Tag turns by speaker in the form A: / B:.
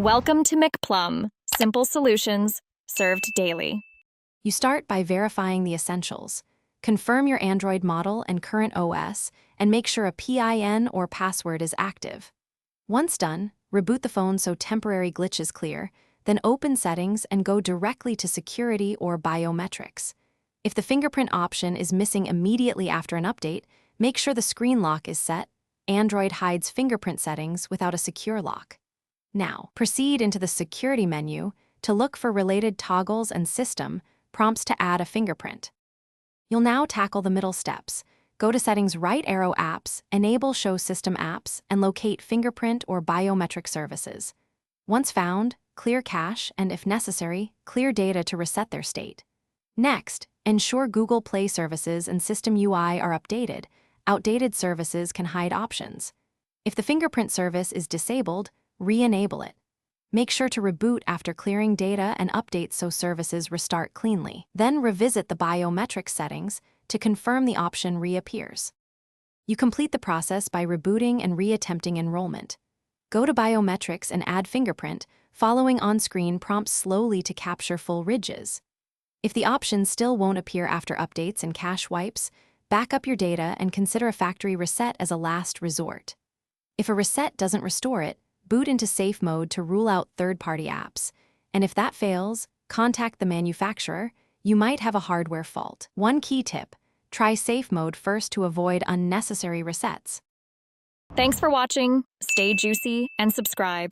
A: Welcome to McPlum, simple solutions served daily.
B: You start by verifying the essentials. Confirm your Android model and current OS, and make sure a PIN or password is active. Once done, reboot the phone so temporary glitches clear, then open Settings and go directly to Security or Biometrics. If the fingerprint option is missing immediately after an update, make sure the screen lock is set. Android hides fingerprint settings without a secure lock. Now, proceed into the Security menu to look for related toggles and system prompts to add a fingerprint. You'll now tackle the middle steps. Go to Settings, right arrow Apps, enable Show System Apps, and locate Fingerprint or Biometric Services. Once found, clear cache and, if necessary, clear data to reset their state. Next, ensure Google Play services and System UI are updated. Outdated services can hide options. If the fingerprint service is disabled, re-enable it. Make sure to reboot after clearing data and updates so services restart cleanly. Then revisit the biometric settings to confirm the option reappears. You complete the process by rebooting and reattempting enrollment. Go to Biometrics and add fingerprint, following on-screen prompts slowly to capture full ridges. If the option still won't appear after updates and cache wipes, back up your data and consider a factory reset as a last resort. If a reset doesn't restore it, boot into safe mode to rule out third-party apps. And if that fails, contact the manufacturer. You might have a hardware fault. One key tip: try safe mode first to avoid unnecessary resets.
A: Thanks for watching. Stay juicy and subscribe.